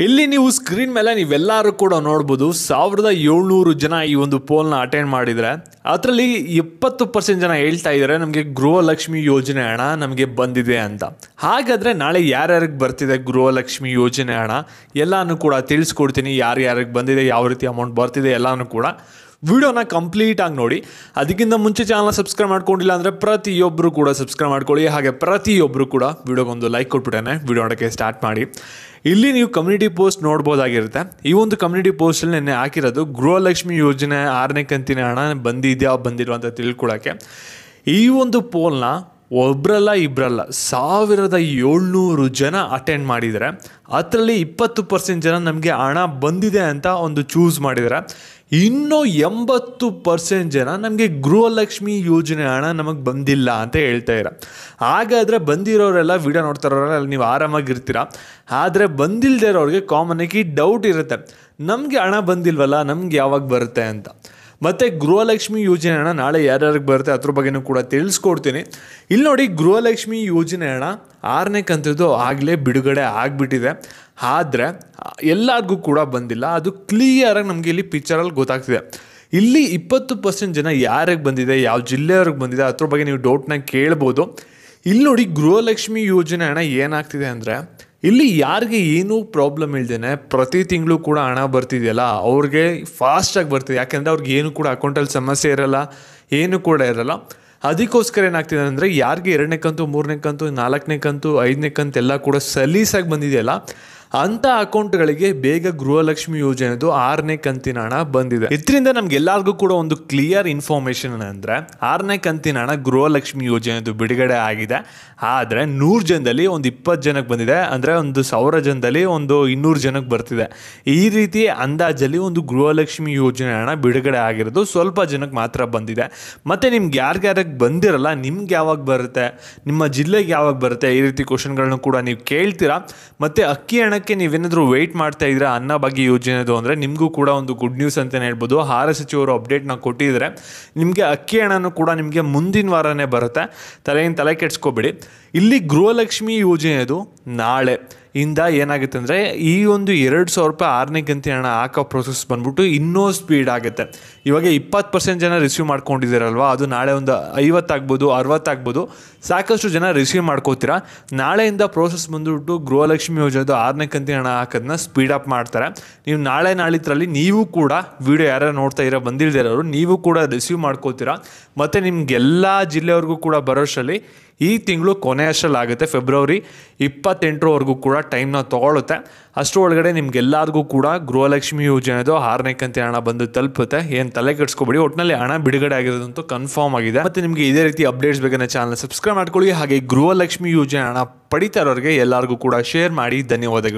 ಇಲ್ಲಿ ನೀವು ಸ್ಕ್ರೀನ್ ಮೇಲೆ ನೀವೆಲ್ಲರೂ ಕೂಡ ನೋಡ್ಬೋದು 1700 ಜನ ಈ ಒಂದು ಪೋಲ್ನ ಅಟೆಂಡ್ ಮಾಡಿದರೆ ಅದರಲ್ಲಿ 70% ಜನ ಹೇಳ್ತಾ ಇದ್ದಾರೆ ನಮಗೆ ಗೃಹಲಕ್ಷ್ಮಿ ಯೋಜನೆ ಹಣ ನಮಗೆ ಬಂದಿದೆ ಅಂತ. ಹಾಗಾದರೆ ನಾಳೆ ಯಾರ್ಯಾರಿಗೆ ಬರ್ತಿದೆ ಗೃಹಲಕ್ಷ್ಮಿ ಯೋಜನೆ ಹಣ ಎಲ್ಲನೂ ಕೂಡ ತಿಳಿಸ್ಕೊಡ್ತೀನಿ. ಯಾರ್ಯಾರಿಗೆ ಬಂದಿದೆ, ಯಾವ ರೀತಿ ಅಮೌಂಟ್ ಬರ್ತಿದೆ ಎಲ್ಲನೂ ಕೂಡ ವಿಡಿಯೋನ ಕಂಪ್ಲೀಟ್ ಆಗಿ ನೋಡಿ. ಅದಕ್ಕಿಂತ ಮುಂಚೆ ಚಾನಲ್ನ ಸಬ್ಸ್ಕ್ರೈಬ್ ಮಾಡ್ಕೊಂಡಿಲ್ಲ ಅಂದರೆ ಪ್ರತಿಯೊಬ್ಬರು ಕೂಡ ಸಬ್ಸ್ಕ್ರೈಬ್ ಮಾಡ್ಕೊಳ್ಳಿ. ಹಾಗೆ ಪ್ರತಿಯೊಬ್ಬರು ಕೂಡ ವಿಡಿಯೋಗೊಂದು ಲೈಕ್ ಕೊಟ್ಬಿಟ್ಟೇನೆ ವಿಡಿಯೋ ನೋಡೋಕ್ಕೆ ಸ್ಟಾರ್ಟ್ ಮಾಡಿ. ಇಲ್ಲಿ ನೀವು ಕಮ್ಯುನಿಟಿ ಪೋಸ್ಟ್ ನೋಡ್ಬೋದಾಗಿರುತ್ತೆ. ಈ ಒಂದು ಕಮ್ಯುನಿಟಿ ಪೋಸ್ಟಲ್ಲಿ ನೆನ್ನೆ ಹಾಕಿರೋದು ಗೃಹಲಕ್ಷ್ಮಿ ಯೋಜನೆ 6ನೇ ಕಂತಿನ ಹಣ ಬಂದಿದೆಯಾ ಬಂದಿಲ್ವಾ ಅಂತ ತಿಳ್ಕೊಳ್ಳೋಕ್ಕೆ. ಈ ಒಂದು ಪೋಲ್ನ ಒಬ್ಬರಲ್ಲ ಇಬ್ಬರಲ್ಲ 1700 ಜನ ಅಟೆಂಡ್ ಮಾಡಿದ್ದಾರೆ. ಅದರಲ್ಲಿ 20% ಜನ ನಮಗೆ ಹಣ ಬಂದಿದೆ ಅಂತ ಒಂದು ಚೂಸ್ ಮಾಡಿದ್ದಾರೆ. ಇನ್ನೂ 80% ಜನ ನಮಗೆ ಗೃಹಲಕ್ಷ್ಮಿ ಯೋಜನೆ ಹಣ ನಮಗೆ ಬಂದಿಲ್ಲ ಅಂತ ಹೇಳ್ತಾ ಇರ. ಹಾಗಾದರೆ ಬಂದಿರೋರೆಲ್ಲ ವಿಡಿಯೋ ನೋಡ್ತಾರೋರೆಲ್ಲ ನೀವು ಆರಾಮಾಗಿರ್ತೀರ. ಆದರೆ ಬಂದಿಲ್ಲದೆ ಇರೋರಿಗೆ ಕಾಮನ್ನಾಗಿ ಡೌಟ್ ಇರುತ್ತೆ, ನಮಗೆ ಹಣ ಬಂದಿಲ್ವಲ್ಲ, ನಮ್ಗೆ ಯಾವಾಗ ಬರುತ್ತೆ ಅಂತ. ಮತ್ತು ಗೃಹಲಕ್ಷ್ಮಿ ಯೋಜನೆ ಹಣ ನಾಳೆ ಯಾರ್ಯಾರಿಗೆ ಬರುತ್ತೆ ಅದ್ರ ಬಗ್ಗೆನೂ ಕೂಡ ತಿಳಿಸ್ಕೊಡ್ತೀನಿ. ಇಲ್ಲಿ ನೋಡಿ, ಗೃಹಲಕ್ಷ್ಮಿ ಯೋಜನೆ ಹಣ 6ನೇ ಕಂತಿದ್ದು ಆಗಲೇ ಬಿಡುಗಡೆ ಆಗಿಬಿಟ್ಟಿದೆ. ಆದರೆ ಎಲ್ಲರಿಗೂ ಕೂಡ ಬಂದಿಲ್ಲ. ಅದು ಕ್ಲಿಯರಾಗಿ ನಮಗೆ ಇಲ್ಲಿ ಪಿಕ್ಚರಲ್ಲಿ ಗೊತ್ತಾಗ್ತಿದೆ. ಇಲ್ಲಿ 20% ಜನ ಯಾರಿಗೆ ಬಂದಿದೆ, ಯಾವ ಜಿಲ್ಲೆಯವ್ರಿಗೆ ಬಂದಿದೆ ಅದ್ರ ಬಗ್ಗೆ ನೀವು ಡೌಟ್ನ ಕೇಳ್ಬೋದು. ಇಲ್ಲಿ ನೋಡಿ, ಗೃಹಲಕ್ಷ್ಮಿ ಯೋಜನೆ ಹಣ ಏನಾಗ್ತಿದೆ ಅಂದರೆ ಇಲ್ಲಿ ಯಾರಿಗೆ ಏನೂ ಪ್ರಾಬ್ಲಮ್ ಇಲ್ದೇನೆ ಪ್ರತಿ ತಿಂಗಳು ಕೂಡ ಹಣ ಬರ್ತಿದೆಯಲ್ಲ ಅವ್ರಿಗೆ ಫಾಸ್ಟಾಗಿ ಬರ್ತಿದೆ. ಯಾಕೆಂದರೆ ಅವ್ರಿಗೆ ಏನು ಕೂಡ ಅಕೌಂಟಲ್ಲಿ ಸಮಸ್ಯೆ ಇರೋಲ್ಲ, ಏನು ಕೂಡ ಇರೋಲ್ಲ. ಅದಕ್ಕೋಸ್ಕರ ಏನಾಗ್ತಿದೆ ಅಂದರೆ ಯಾರಿಗೆ 2ನೇ ಕಂತು, 3ನೇ ಕಂತು, 4ನೇ ಕಂತು, 5ನೇ ಕಂತು ಎಲ್ಲ ಕೂಡ ಸಲೀಸಾಗಿ ಬಂದಿದೆಯಲ್ಲ ಅಂಥ ಅಕೌಂಟ್ಗಳಿಗೆ ಬೇಗ ಗೃಹಲಕ್ಷ್ಮಿ ಯೋಜನೆದು 6ನೇ ಕಂತಿನ ಹಣ ಬಂದಿದೆ. ಇದರಿಂದ ನಮ್ಗೆಲ್ಲರಿಗೂ ಕೂಡ ಒಂದು ಕ್ಲಿಯರ್ ಇನ್ಫಾರ್ಮೇಷನ್ ಅಂದರೆ 6ನೇ ಕಂತಿನ ಹಣ ಗೃಹಲಕ್ಷ್ಮಿ ಯೋಜನೆದು ಬಿಡುಗಡೆ ಆಗಿದೆ. ಆದರೆ 100 ಜನದಲ್ಲಿ ಒಂದು 20 ಜನಕ್ಕೆ ಬಂದಿದೆ, ಅಂದರೆ ಒಂದು 1000 ಜನದಲ್ಲಿ ಒಂದು 200 ಜನಕ್ಕೆ ಬರ್ತಿದೆ. ಈ ರೀತಿ ಅಂದಾಜಲ್ಲಿ ಒಂದು ಗೃಹಲಕ್ಷ್ಮಿ ಯೋಜನೆ ಹಣ ಬಿಡುಗಡೆ ಆಗಿರೋದು ಸ್ವಲ್ಪ ಜನಕ್ಕೆ ಮಾತ್ರ ಬಂದಿದೆ. ಮತ್ತು ನಿಮ್ಗೆ ಯಾರ್ಯಾರಿಗೆ ಬಂದಿರಲ್ಲ, ನಿಮ್ಗೆ ಯಾವಾಗ ಬರುತ್ತೆ, ನಿಮ್ಮ ಜಿಲ್ಲೆಗೆ ಯಾವಾಗ ಬರುತ್ತೆ, ಈ ರೀತಿ ಕ್ವಶನ್ಗಳನ್ನ ಕೂಡ ನೀವು ಕೇಳ್ತೀರಾ. ಮತ್ತು ಅಕ್ಕಿ ಹಣಕ್ಕೆ ನೀವೇನಾದರೂ ವೆಯ್ಟ್ ಮಾಡ್ತಾ ಇದ್ರೆ ಅನ್ನಭಾಗ್ಯ ಯೋಜನೆದು ಅಂದರೆ ನಿಮಗೂ ಕೂಡ ಒಂದು ಗುಡ್ ನ್ಯೂಸ್ ಅಂತಲೇ ಹೇಳ್ಬೋದು. ಆಹಾರ ಸಚಿವರು ಅಪ್ಡೇಟ್ನ ಕೊಟ್ಟಿದ್ದಾರೆ. ನಿಮಗೆ ಅಕ್ಕಿ ಹಣನೂ ಕೂಡ ನಿಮಗೆ ಮುಂದಿನ ವಾರನೇ ಬರುತ್ತೆ, ತಲೆ ಕೆಡಿಸ್ಕೋಬೇಡಿ. ಇಲ್ಲಿ ಗೃಹಲಕ್ಷ್ಮಿ ಯೋಜನೆದು ನಾಳೆ ಇಂದ ಏನಾಗುತ್ತೆ ಅಂದರೆ ಈ ಒಂದು 2000 ರೂಪಾಯಿ 6ನೇ ಕಂತಿನ ಹಣ ಹಾಕೋ ಪ್ರೊಸೆಸ್ ಬಂದ್ಬಿಟ್ಟು ಇನ್ನೂ ಸ್ಪೀಡ್ ಆಗುತ್ತೆ. ಇವಾಗ 20% ಜನ ರಿಸೀವ್ ಮಾಡ್ಕೊಂಡಿದ್ದೀರಲ್ವ, ಅದು ನಾಳೆ ಒಂದು 50 ಆಗ್ಬೋದು, 60 ಆಗ್ಬೋದು, ಸಾಕಷ್ಟು ಜನ ರಿಸೀವ್ ಮಾಡ್ಕೋತೀರಾ. ನಾಳೆಯಿಂದ ಪ್ರೋಸೆಸ್ ಬಂದುಬಿಟ್ಟು ಗೃಹಲಕ್ಷ್ಮಿ ಯೋಜನೆದು 6ನೇ ಕಂತಿನ ಹಣ ಹಾಕೋದನ್ನ ಸ್ಪೀಡಪ್ ಮಾಡ್ತಾರೆ. ನೀವು ನಾಳಿದ್ರಲ್ಲಿ ನೀವು ಕೂಡ ವಿಡಿಯೋ ಯಾರ್ಯಾರು ನೋಡ್ತಾ ಇರೋ ಬಂದಿಲ್ದಿರೋರು ನೀವು ಕೂಡ ರಿಸೀವ್ ಮಾಡ್ಕೋತೀರಾ. ಮತ್ತು ನಿಮಗೆಲ್ಲ ಜಿಲ್ಲೆಯವ್ರಿಗೂ ಕೂಡ ಬರೋಷ್ಟರಲ್ಲಿ ಈ ತಿಂಗಳು ಕೊನೆಯಷ್ಟರಲ್ಲಿ ಆಗುತ್ತೆ. ಫೆಬ್ರವರಿ 28ರವರೆಗೂ ಕೂಡ ಟೈಮ್ನ ತೊಗೊಳುತ್ತೆ. ಅಷ್ಟರ ಒಳಗಡೆ ನಿಮ್ಗೆಲ್ಲರಿಗೂ ಕೂಡ ಗೃಹಲಕ್ಷ್ಮಿ ಯೋಜನೆದು 6ನೇ ಕಂತಿನ ಹಣ ಬಂದು ತಲುಪುತ್ತೆ. ಏನು ತಲೆ ಕೆಡಿಸ್ಕೊಬೇಡಿ, ಒಟ್ಟಿನಲ್ಲಿ ಹಣ ಬಿಡುಗಡೆ ಆಗಿರೋದಂತೂ ಕನ್ಫರ್ಮ್ ಆಗಿದೆ. ಮತ್ತು ನಿಮಗೆ ಇದೇ ರೀತಿ ಅಪ್ಡೇಟ್ಸ್ ಬೇಕಂದ್ರೆ ಚಾನಲ್ ಸಬ್ಸ್ಕ್ರೈಬ್ ಮಾಡ್ಕೊಳ್ಳಿ. ಹಾಗೆ ಗೃಹಲಕ್ಷ್ಮಿ ಯೋಜನೆ ಹಣ ಪಡಿತಾ ಇರೋರಿಗೆ ಎಲ್ಲರಿಗೂ ಕೂಡ ಶೇರ್ ಮಾಡಿ. ಧನ್ಯವಾದಗಳು.